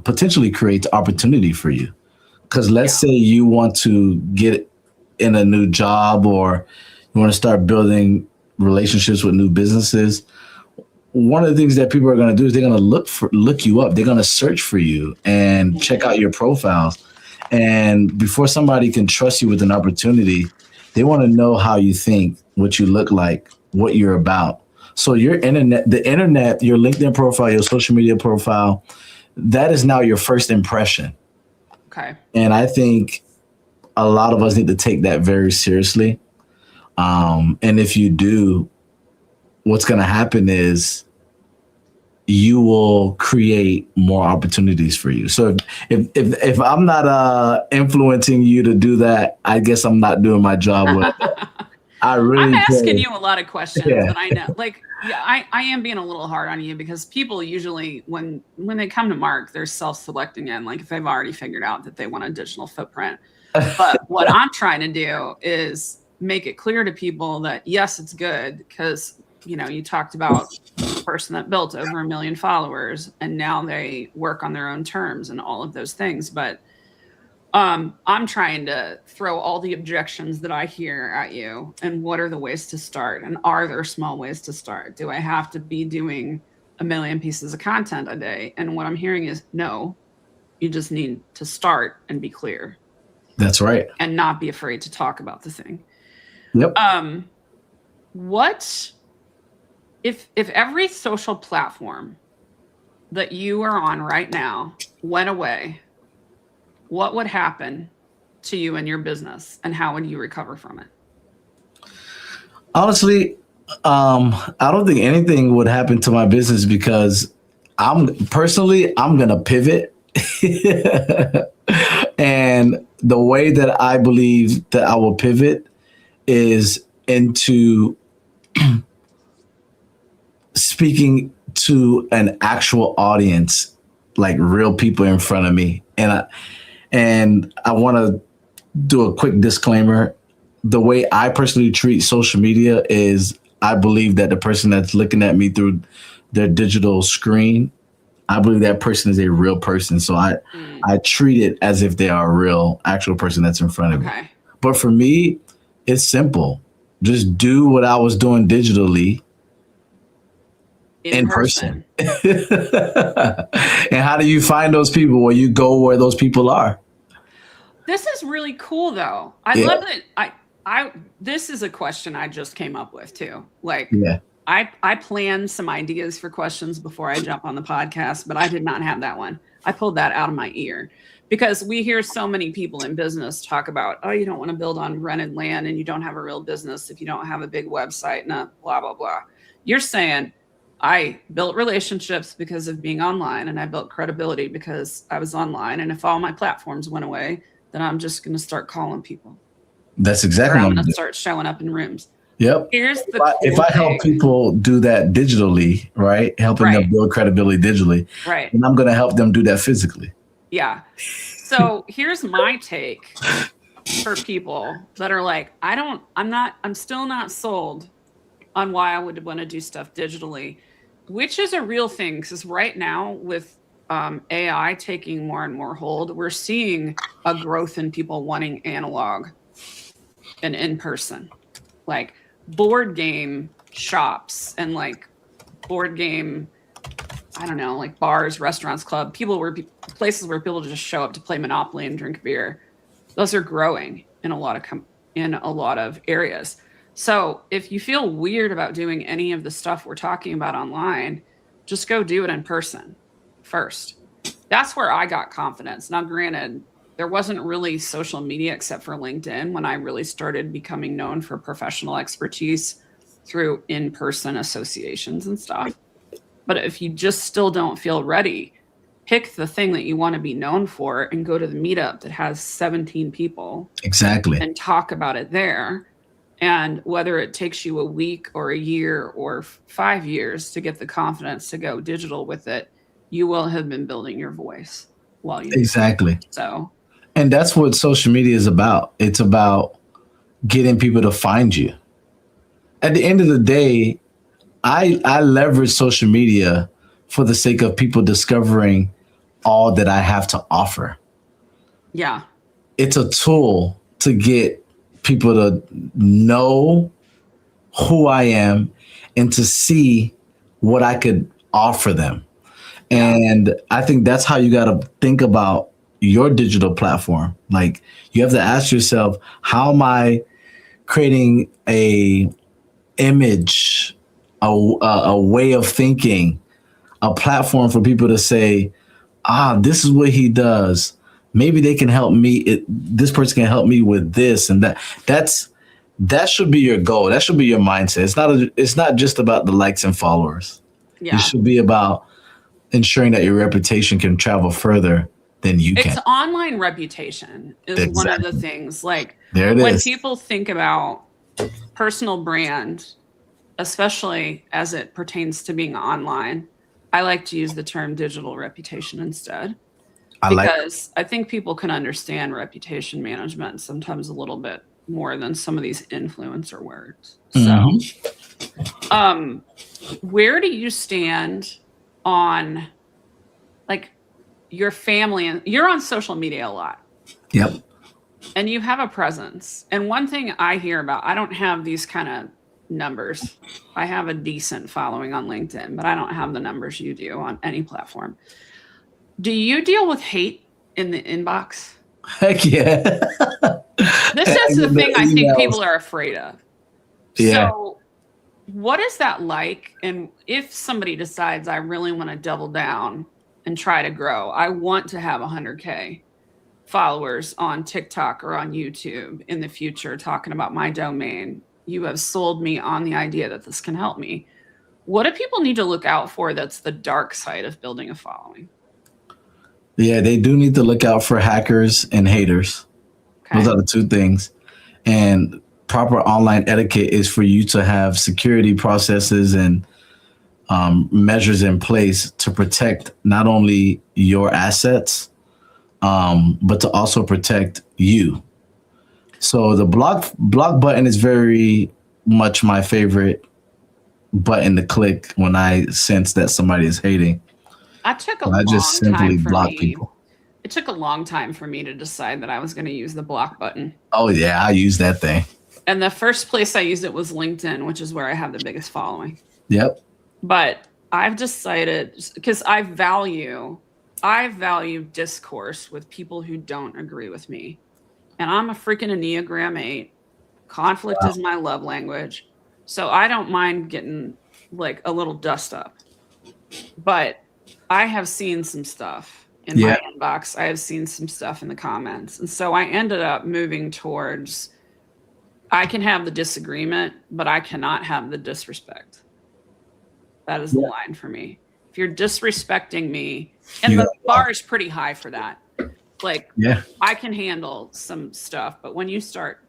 potentially creates opportunity for you. Because let's say you want to get in a new job or you want to start building relationships with new businesses. One of the things that people are going to do is they're going to look you up. They're going to search for you and check out your profiles. And before somebody can trust you with an opportunity, they want to know how you think, what you look like, what you're about. So the internet, your LinkedIn profile, your social media profile, that is now your first impression. Okay. And I think a lot of us need to take that very seriously. And if you do, what's going to happen is you will create more opportunities for you. So if I'm not influencing you to do that, I guess I'm not doing my job well. I'm asking you a lot of questions that I know. Like, yeah, I am being a little hard on you because people usually when they come to Mark, they're self-selecting in, like if they've already figured out that they want a digital footprint. But what I'm trying to do is make it clear to people that yes, it's good because you talked about the person that built over 1 million followers and now they work on their own terms and all of those things. But I'm trying to throw all the objections that I hear at you and what are the ways to start? And are there small ways to start? Do I have to be doing 1 million pieces of content a day? And what I'm hearing is no, you just need to start and be clear. That's right. And not be afraid to talk about the thing. Yep. What if every social platform that you are on right now went away, what would happen to you and your business and how would you recover from it? Honestly, I don't think anything would happen to my business because I'm going to pivot. And the way that I believe that I will pivot is into speaking to an actual audience, like real people in front of me. And I want to do a quick disclaimer. The way I personally treat social media is I believe that the person that's looking at me through their digital screen, I believe that person is a real person. So I treat it as if they are a real, actual person that's in front of me. But for me, it's simple. Just do what I was doing digitally in person. And how do you find those people? Well, you go where those people are. This is really cool, though. I love that. This is a question I just came up with too. Like, I planned some ideas for questions before I jump on the podcast, but I did not have that one. I pulled that out of my ear because we hear so many people in business talk about, oh, you don't want to build on rented land and you don't have a real business if you don't have a big website and a blah, blah, blah. You're saying I built relationships because of being online and I built credibility because I was online. And if all my platforms went away, then I'm just going to start calling people. That's exactly what I'm going to start showing up in rooms. Yep. Here's the If cool I help thing. people do that digitally, right? Helping them Right. build credibility digitally, Right. and I'm going to help them do that physically. Yeah. So here's my take for people that are like, I'm still not sold on why I would want to do stuff digitally, which is a real thing. Because right now, with AI taking more and more hold, we're seeing a growth in people wanting analog and in person, like board game shops and like board game, I don't know, like bars, restaurants, club, places where people just show up to play Monopoly and drink beer. Those are growing in a lot of areas. So if you feel weird about doing any of the stuff we're talking about online, just go do it in person first. That's where I got confidence. Now, granted, there wasn't really social media except for LinkedIn when I really started becoming known for professional expertise through in-person associations and stuff. But if you just still don't feel ready, pick the thing that you want to be known for and go to the meetup that has 17 people. Exactly. And talk about it there. And whether it takes you a week or a year or 5 years to get the confidence to go digital with it, you will have been building your voice while you do. Exactly. So, and that's what social media is about. It's about getting people to find you. At the end of the day, I leverage social media for the sake of people discovering all that I have to offer. yeah. It's a tool to get people to know who I am and to see what I could offer them. Yeah. And I think that's how you got to think about your digital platform. Like, you have to ask yourself, how am creating a image, a way of thinking, a platform for people to say, this is what he does. Maybe they can help me. This person can help me with this and that. That should be your goal. That should be your mindset. It's not just about the likes and followers. Yeah. It should be about ensuring that your reputation can travel further than you can. It's online reputation is one of the things. Like, there it when is. people think about personal brand, especially as it pertains to being online, I like to use the term digital reputation instead. Because I think people can understand reputation management sometimes a little bit more than some of these influencer words. So, where do you stand on, like, your family? And you're on social media a lot. Yep. And you have a presence. And one thing I hear about, I don't have these kind of numbers. I have a decent following on LinkedIn, but I don't have the numbers you do on any platform. Do you deal with hate in the inbox? Heck yeah. This is the thing I think people are afraid of. Yeah. So what is that like? And if somebody decides I really want to double down and try to grow, I want to have 100K followers on TikTok or on YouTube in the future talking about my domain. You have sold me on the idea that this can help me. What do people need to look out for that's the dark side of building a following? Yeah, they do need to look out for hackers and haters. Okay. Those are the two things. And proper online etiquette is for you to have security processes and measures in place to protect not only your assets, but to also protect you. So the block button is very much my favorite button to click when I sense that somebody is hating. I just simply block people. It took a long time for me to decide that I was going to use the block button. Oh yeah, I use that thing. And the first place I used it was LinkedIn, which is where I have the biggest following. Yep. But I've decided, because I value discourse with people who don't agree with me. And I'm a freaking Enneagram 8. Conflict is my love language. So I don't mind getting like a little dust up. But I have seen some stuff in my inbox. I have seen some stuff in the comments. And so I ended up moving towards, I can have the disagreement, but I cannot have the disrespect. That is the line for me. If you're disrespecting me, and the bar is pretty high for that. Like, I can handle some stuff, but when you start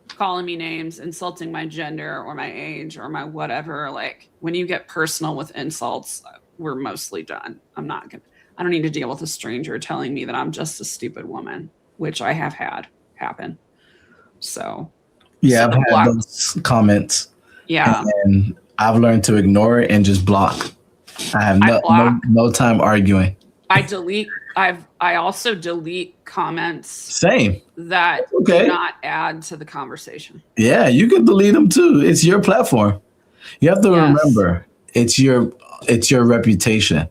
calling me names, insulting my gender or my age or my whatever, like when you get personal with insults, we're mostly done. I don't need to deal with a stranger telling me that I'm just a stupid woman, which I have had happen. So Yeah, so I've had block, those comments, yeah, and I've learned to ignore it and just block. I have I block. no time arguing. I also delete comments Same. that do Okay. not add to the conversation. Yeah, you can delete them too. It's your platform. You have to Yes. remember it's your reputation.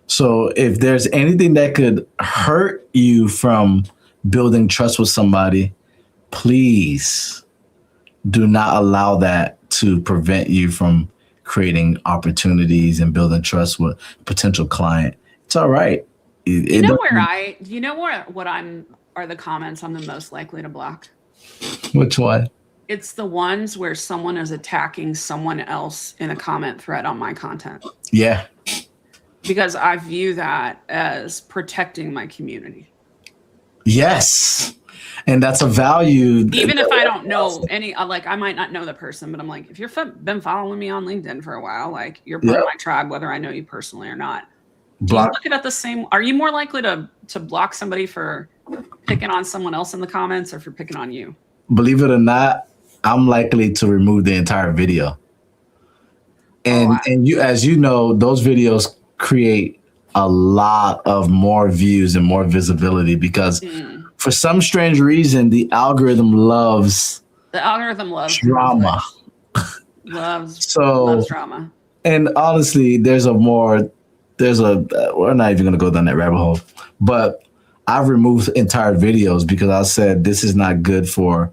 So if there's anything that could hurt you from building trust with somebody, please do not allow that to prevent you from creating opportunities and building trust with a potential client. It's all right. Are the comments I'm the most likely to block? Which one? It's the ones where someone is attacking someone else in a comment thread on my content. Yeah. Because I view that as protecting my community. Yes. And that's a value. Even if I don't know any, like I might not know the person, but I'm like, if you've been following me on LinkedIn for a while, like you're part of my tribe, whether I know you personally or not. Do you look at it the same? Are you more likely to block somebody for picking on someone else in the comments or for picking on you? Believe it or not, I'm likely to remove the entire video. And you, as you know, those videos create a lot of more views and more visibility because for some strange reason, the algorithm loves drama. Loves drama. And honestly, we're not even going to go down that rabbit hole, but I've removed entire videos because I said this is not good for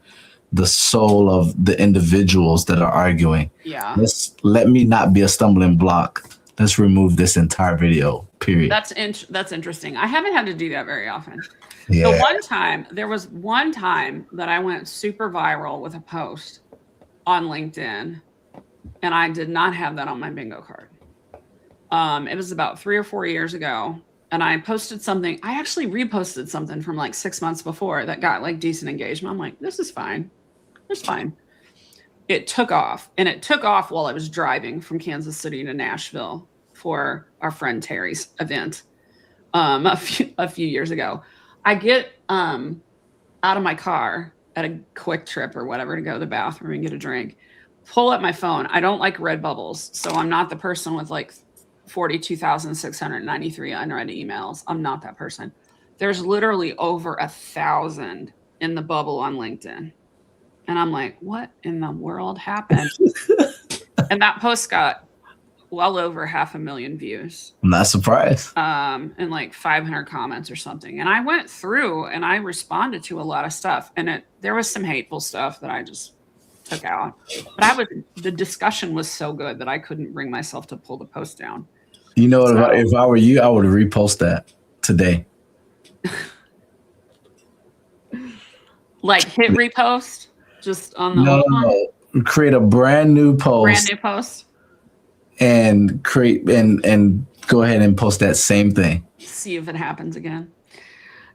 the soul of the individuals that are arguing. Yeah. Let me not be a stumbling block. Let's remove this entire video, period. That's interesting. I haven't had to do that very often. Yeah. There was one time that I went super viral with a post on LinkedIn, and I did not have that on my bingo card. It was about 3 or 4 years ago, and I posted something. I actually reposted something from like 6 months before that got like decent engagement. I'm like, this is fine. It's fine. It took off, and it took off while I was driving from Kansas City to Nashville for our friend Terry's event a few years ago. I get out of my car at a quick trip or whatever to go to the bathroom and get a drink, pull up my phone. I don't like red bubbles, so I'm not the person with like 42,693 unread emails. I'm not that person. There's literally over 1,000 in the bubble on LinkedIn. And I'm like, what in the world happened? And that post got well over 500,000 views. I'm not surprised. And like 500 comments or something. And I went through and I responded to a lot of stuff. And there was some hateful stuff that I just took out. But the discussion was so good that I couldn't bring myself to pull the post down. You know, if I were you, I would repost that today. Like hit repost? Just on the No. Create a brand new post. And create and go ahead and post that same thing. See if it happens again.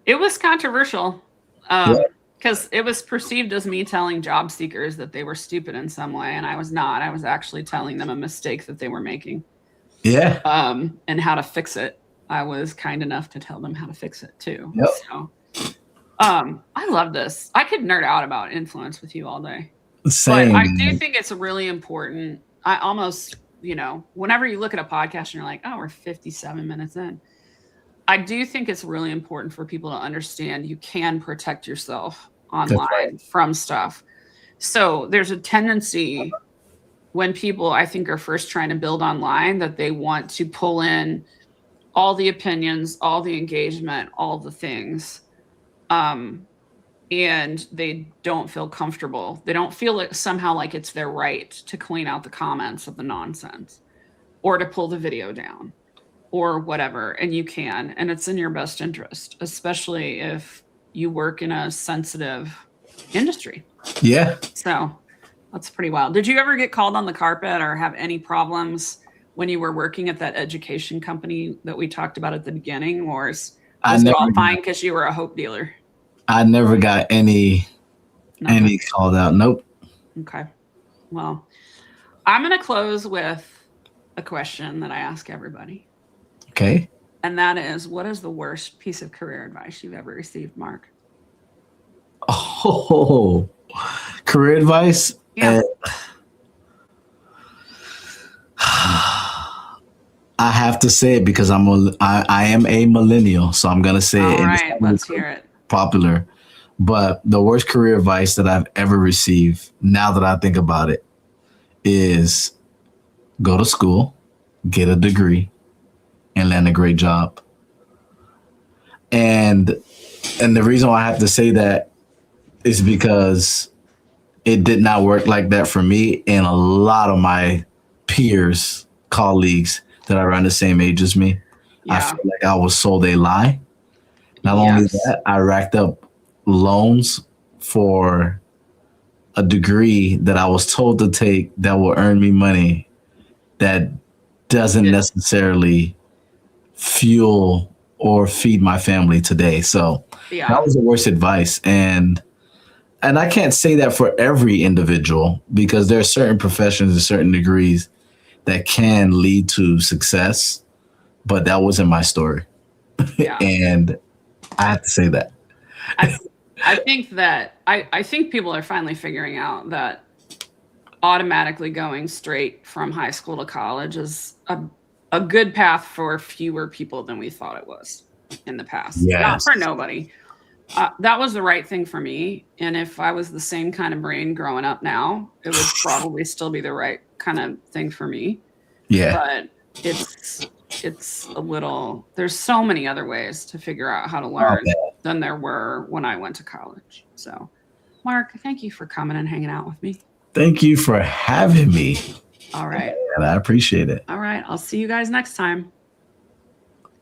It was controversial because it was perceived as me telling job seekers that they were stupid in some way, and I was not. I was actually telling them a mistake that they were making. Yeah. And how to fix it. I was kind enough to tell them how to fix it too. Yep. So I love this. I could nerd out about influence with you all day. Same. But I do think it's really important. I almost, whenever you look at a podcast and you're like, oh, we're 57 minutes in. I do think it's really important for people to understand you can protect yourself online from stuff. So there's a tendency when people, I think, are first trying to build online that they want to pull in all the opinions, all the engagement, all the things. And they don't feel comfortable. They don't feel like somehow like it's their right to clean out the comments of the nonsense or to pull the video down or whatever. And you can, and it's in your best interest, especially if you work in a sensitive industry. Yeah. So that's pretty wild. Did you ever get called on the carpet or have any problems when you were working at that education company that we talked about at the beginning, or was it all fine because you were a hope dealer? I never got any Nothing. And he called out, nope. Okay. Well, I'm going to close with a question that I ask everybody. Okay. And that is, what is the worst piece of career advice you've ever received, Mark? Oh, career advice? Yeah. I have to say it because I am a millennial, so I'm gonna say it. All And it's right, not let's hear it. popular, but the worst career advice that I've ever received, now that I think about it, is go to school, get a degree, and land a great job. And the reason why I have to say that is because it did not work like that for me and a lot of my peers, colleagues that are around the same age as me. I Yeah. feel like I was sold a lie. Not only Yes. that, I racked up loans for a degree that I was told to take that will earn me money that doesn't necessarily fuel or feed my family today. So Yeah. that was the worst advice. And I can't say that for every individual because there are certain professions and certain degrees that can lead to success, but that wasn't my story. Yeah. And I have to say that. I think that I think people are finally figuring out that automatically going straight from high school to college is a good path for fewer people than we thought it was in the past. Yes. Not for nobody. That was the right thing for me. And if I was the same kind of brain growing up now, it would probably still be the right kind of thing for me. Yeah. But it's a little, there's so many other ways to figure out how to learn than there were when I went to college. So, Mark, thank you for coming and hanging out with me. Thank you for having me. All right. And I appreciate it. All right. I'll see you guys next time.